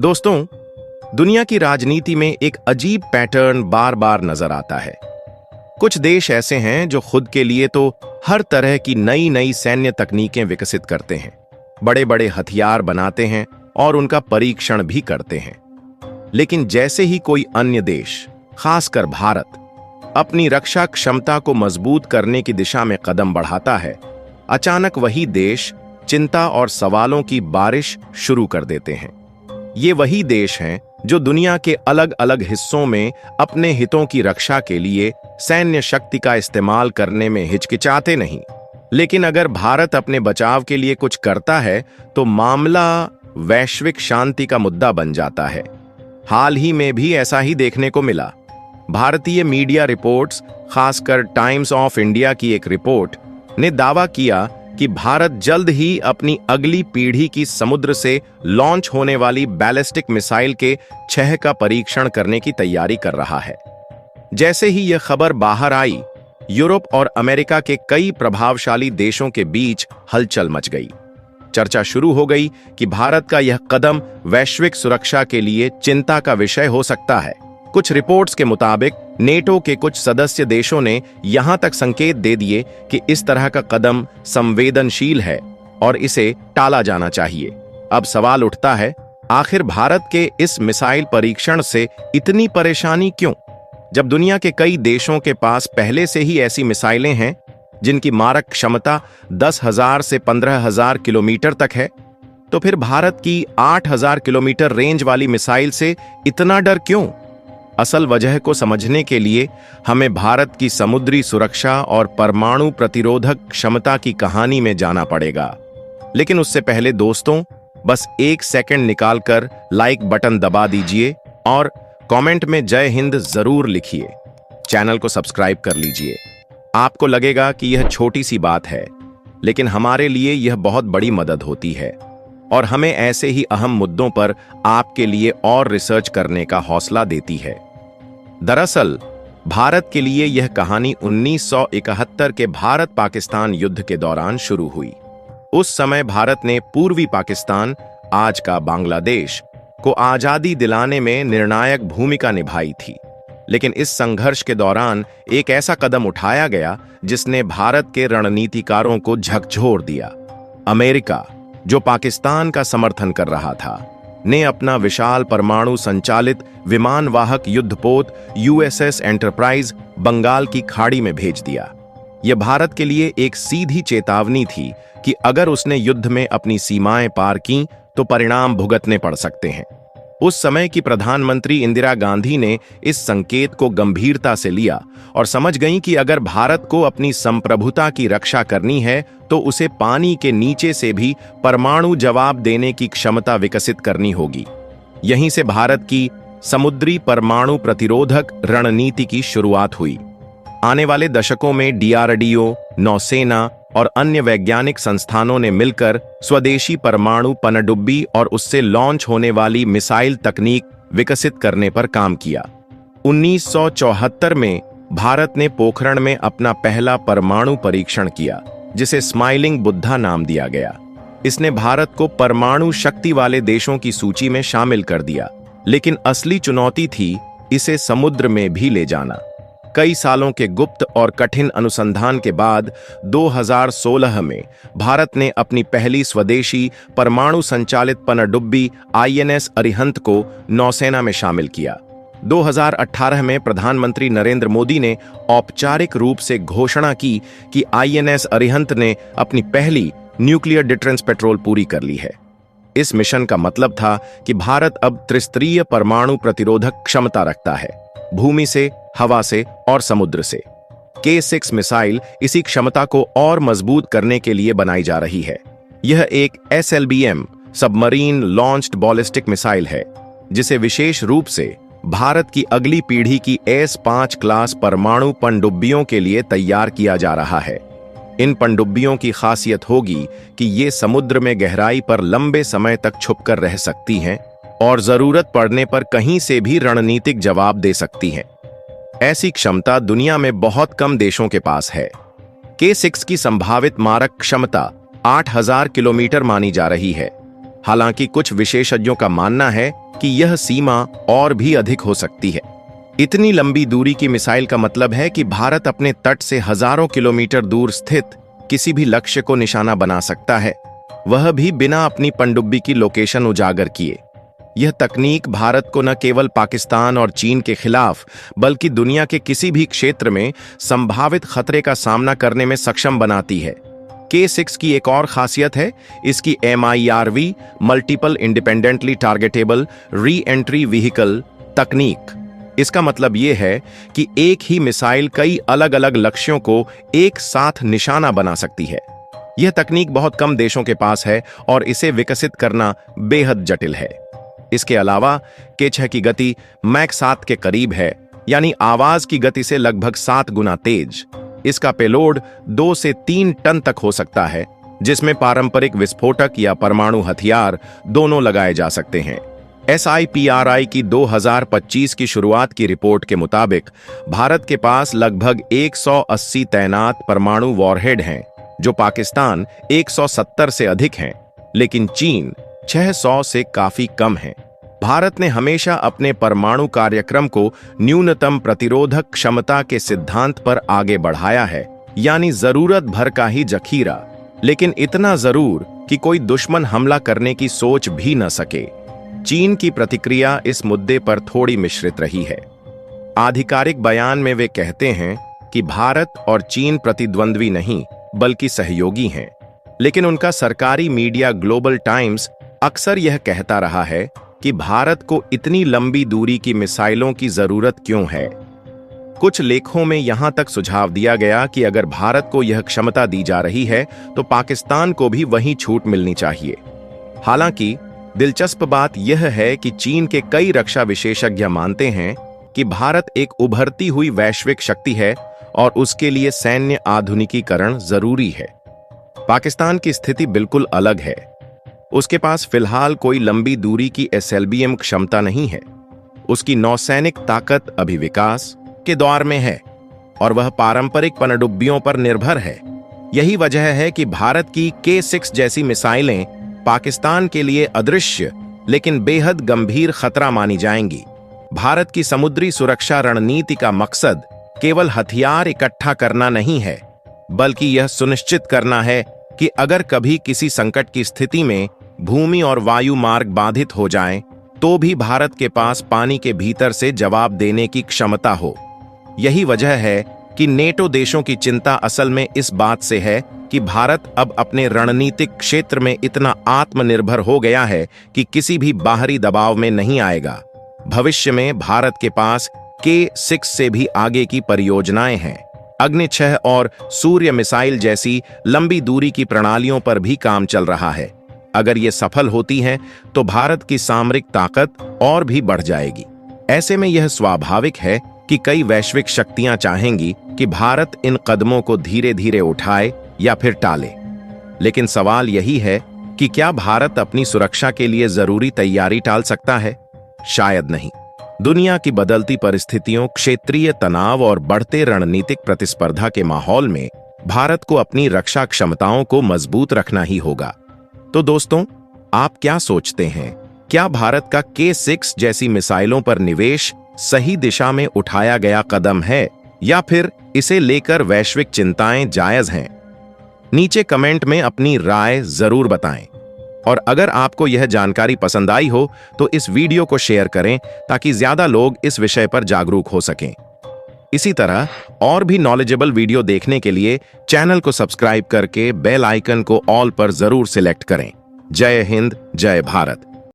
दोस्तों, दुनिया की राजनीति में एक अजीब पैटर्न बार बार नजर आता है। कुछ देश ऐसे हैं जो खुद के लिए तो हर तरह की नई नई सैन्य तकनीकें विकसित करते हैं, बड़े बड़े हथियार बनाते हैं और उनका परीक्षण भी करते हैं। लेकिन जैसे ही कोई अन्य देश, खासकर भारत, अपनी रक्षा क्षमता को मजबूत करने की दिशा में कदम बढ़ाता है, अचानक वही देश चिंता और सवालों की बारिश शुरू कर देते हैं। ये वही देश हैं जो दुनिया के अलग अलग हिस्सों में अपने हितों की रक्षा के लिए सैन्य शक्ति का इस्तेमाल करने में हिचकिचाते नहीं। लेकिन अगर भारत अपने बचाव के लिए कुछ करता है तो मामला वैश्विक शांति का मुद्दा बन जाता है। हाल ही में भी ऐसा ही देखने को मिला। भारतीय मीडिया रिपोर्ट्स, खासकर टाइम्स ऑफ इंडिया की एक रिपोर्ट ने दावा किया कि भारत जल्द ही अपनी अगली पीढ़ी की समुद्र से लॉन्च होने वाली बैलिस्टिक मिसाइल के 6 का परीक्षण करने की तैयारी कर रहा है। जैसे ही यह खबर बाहर आई, यूरोप और अमेरिका के कई प्रभावशाली देशों के बीच हलचल मच गई। चर्चा शुरू हो गई कि भारत का यह कदम वैश्विक सुरक्षा के लिए चिंता का विषय हो सकता है। कुछ रिपोर्ट्स के मुताबिक नेटो के कुछ सदस्य देशों ने यहां तक संकेत दे दिए कि इस तरह का कदम संवेदनशील है और इसे टाला जाना चाहिए। अब सवाल उठता है, आखिर भारत के इस मिसाइल परीक्षण से इतनी परेशानी क्यों? जब दुनिया के कई देशों के पास पहले से ही ऐसी मिसाइलें हैं जिनकी मारक क्षमता 10,000 से 15,000 किलोमीटर तक है, तो फिर भारत की 8,000 किलोमीटर रेंज वाली मिसाइल से इतना डर क्यों? असल वजह को समझने के लिए हमें भारत की समुद्री सुरक्षा और परमाणु प्रतिरोधक क्षमता की कहानी में जाना पड़ेगा। लेकिन उससे पहले दोस्तों, बस 1 सेकंड निकालकर लाइक बटन दबा दीजिए और कमेंट में जय हिंद जरूर लिखिए। चैनल को सब्सक्राइब कर लीजिए। आपको लगेगा कि यह छोटी सी बात है, लेकिन हमारे लिए यह बहुत बड़ी मदद होती है और हमें ऐसे ही अहम मुद्दों पर आपके लिए और रिसर्च करने का हौसला देती है। दरअसल भारत के लिए यह कहानी 1971 के भारत-पाकिस्तान युद्ध के दौरान शुरू हुई। उस समय भारत ने पूर्वी पाकिस्तान, आज का बांग्लादेश, को आजादी दिलाने में निर्णायक भूमिका निभाई थी। लेकिन इस संघर्ष के दौरान एक ऐसा कदम उठाया गया जिसने भारत के रणनीतिकारों को झकझोर दिया। अमेरिका, जो पाकिस्तान का समर्थन कर रहा था, ने अपना विशाल परमाणु संचालित विमानवाहक युद्धपोत यूएसएस एंटरप्राइज बंगाल की खाड़ी में भेज दिया। यह भारत के लिए एक सीधी चेतावनी थी कि अगर उसने युद्ध में अपनी सीमाएं पार की तो परिणाम भुगतने पड़ सकते हैं। उस समय की प्रधानमंत्री इंदिरा गांधी ने इस संकेत को गंभीरता से लिया और समझ गईं कि अगर भारत को अपनी संप्रभुता की रक्षा करनी है तो उसे पानी के नीचे से भी परमाणु जवाब देने की क्षमता विकसित करनी होगी। यहीं से भारत की समुद्री परमाणु प्रतिरोधक रणनीति की शुरुआत हुई। आने वाले दशकों में डीआरडीओ, नौसेना और अन्य वैज्ञानिक संस्थानों ने मिलकर स्वदेशी परमाणु पनडुब्बी और उससे लॉन्च होने वाली मिसाइल तकनीक विकसित करने पर काम किया। 1974 में भारत ने पोखरण में अपना पहला परमाणु परीक्षण किया, जिसे स्माइलिंग बुद्धा नाम दिया गया। इसने भारत को परमाणु शक्ति वाले देशों की सूची में शामिल कर दिया। लेकिन असली चुनौती थी इसे समुद्र में भी ले जाना। कई सालों के गुप्त और कठिन अनुसंधान के बाद 2016 में भारत ने अपनी पहली स्वदेशी परमाणु संचालित पनडुब्बी आईएनएस अरिहंत को नौसेना में शामिल किया। 2018 में प्रधानमंत्री नरेंद्र मोदी ने औपचारिक रूप से घोषणा की कि आईएनएस अरिहंत ने अपनी पहली न्यूक्लियर डिटरेंस पेट्रोल पूरी कर ली है। इस मिशन का मतलब था कि भारत अब त्रिस्तरीय परमाणु प्रतिरोधक क्षमता रखता है, भूमि से, हवा से और समुद्र से। K6 मिसाइल इसी क्षमता को और मजबूत करने के लिए बनाई जा रही है। यह एक SLBM submarine launched ballistic missile है, जिसे विशेष रूप से भारत की अगली पीढ़ी की S5 क्लास परमाणु पनडुब्बियों के लिए तैयार किया जा रहा है। इन पनडुब्बियों की खासियत होगी कि ये समुद्र में गहराई पर लंबे समय तक छुपकर रह सकती हैं और जरूरत पड़ने पर कहीं से भी रणनीतिक जवाब दे सकती हैं। ऐसी क्षमता दुनिया में बहुत कम देशों के पास है। K6 की संभावित मारक क्षमता 8,000 किलोमीटर मानी जा रही है। हालांकि कुछ विशेषज्ञों का मानना है कि यह सीमा और भी अधिक हो सकती है। इतनी लंबी दूरी की मिसाइल का मतलब है कि भारत अपने तट से हजारों किलोमीटर दूर स्थित किसी भी लक्ष्य को निशाना बना सकता है, वह भी बिना अपनी पनडुब्बी की लोकेशन उजागर किए। यह तकनीक भारत को न केवल पाकिस्तान और चीन के खिलाफ बल्कि दुनिया के किसी भी क्षेत्र में संभावित खतरे का सामना करने में सक्षम बनाती है। K6 की एक और खासियत है इसकी MIRV multiple independently targetable re entry vehicle तकनीक। इसका मतलब यह है कि एक ही मिसाइल कई अलग अलग लक्ष्यों को एक साथ निशाना बना सकती है। यह तकनीक बहुत कम देशों के पास है और इसे विकसित करना बेहद जटिल है। इसके अलावा K6 की गति मैक 7 के करीब है, यानी आवाज की गति से लगभग 7 गुना तेज। इसका पेलोड 2 से 3 टन तक हो सकता है, जिसमें पारंपरिक विस्फोटक या परमाणु हथियार दोनों लगाए जा सकते हैं। SIPRI की 2025 की शुरुआत की रिपोर्ट के मुताबिक भारत के पास लगभग 180 तैनात परमाणु वॉरहेड हैं, जो पाकिस्तान 170 से अधिक हैं, लेकिन चीन 600 से काफी कम है। भारत ने हमेशा अपने परमाणु कार्यक्रम को न्यूनतम प्रतिरोधक क्षमता के सिद्धांत पर आगे बढ़ाया है, यानी जरूरत भर का ही जखीरा, लेकिन इतना जरूर कि कोई दुश्मन हमला करने की सोच भी न सके। चीन की प्रतिक्रिया इस मुद्दे पर थोड़ी मिश्रित रही है। आधिकारिक बयान में वे कहते हैं कि भारत और चीन प्रतिद्वंद्वी नहीं बल्कि सहयोगी हैं, लेकिन उनका सरकारी मीडिया ग्लोबल टाइम्स अक्सर यह कहता रहा है कि भारत को इतनी लंबी दूरी की मिसाइलों की जरूरत क्यों है। कुछ लेखों में यहां तक सुझाव दिया गया कि अगर भारत को यह क्षमता दी जा रही है तो पाकिस्तान को भी वही छूट मिलनी चाहिए। हालांकि दिलचस्प बात यह है कि चीन के कई रक्षा विशेषज्ञ मानते हैं कि भारत एक उभरती हुई वैश्विक शक्ति है और उसके लिए सैन्य आधुनिकीकरण जरूरी है। पाकिस्तान की स्थिति बिल्कुल अलग है। उसके पास फिलहाल कोई लंबी दूरी की SLBM क्षमता नहीं है। उसकी नौसैनिक ताकत अभी विकास के दौर में है और वह पारंपरिक पनडुब्बियों पर निर्भर है। यही वजह है कि भारत की K6 जैसी मिसाइलें पाकिस्तान के लिए अदृश्य लेकिन बेहद गंभीर खतरा मानी जाएंगी। भारत की समुद्री सुरक्षा रणनीति का मकसद केवल हथियार इकट्ठा करना नहीं है, बल्कि यह सुनिश्चित करना है कि अगर कभी किसी संकट की स्थिति में भूमि और वायु मार्ग बाधित हो जाएं, तो भी भारत के पास पानी के भीतर से जवाब देने की क्षमता हो। यही वजह है कि नेटो देशों की चिंता असल में इस बात से है कि भारत अब अपने रणनीतिक क्षेत्र में इतना आत्मनिर्भर हो गया है कि किसी भी बाहरी दबाव में नहीं आएगा। भविष्य में भारत के पास K6 से भी आगे की परियोजनाएं हैं। अग्नि 6 और सूर्य मिसाइल जैसी लंबी दूरी की प्रणालियों पर भी काम चल रहा है। अगर ये सफल होती हैं तो भारत की सामरिक ताकत और भी बढ़ जाएगी। ऐसे में यह स्वाभाविक है कि कई वैश्विक शक्तियां चाहेंगी कि भारत इन कदमों को धीरे धीरे उठाए या फिर टाले। लेकिन सवाल यही है कि क्या भारत अपनी सुरक्षा के लिए जरूरी तैयारी टाल सकता है? शायद नहीं। दुनिया की बदलती परिस्थितियों, क्षेत्रीय तनाव और बढ़ते रणनीतिक प्रतिस्पर्धा के माहौल में भारत को अपनी रक्षा क्षमताओं को मजबूत रखना ही होगा। तो दोस्तों, आप क्या सोचते हैं? क्या भारत का K6 जैसी मिसाइलों पर निवेश सही दिशा में उठाया गया कदम है या फिर इसे लेकर वैश्विक चिंताएं जायज हैं? नीचे कमेंट में अपनी राय जरूर बताएं। और अगर आपको यह जानकारी पसंद आई हो तो इस वीडियो को शेयर करें ताकि ज्यादा लोग इस विषय पर जागरूक हो सकें। इसी तरह और भी नॉलेजेबल वीडियो देखने के लिए चैनल को सब्सक्राइब करके बेल आइकन को ऑल पर जरूर सिलेक्ट करें। जय हिंद, जय भारत।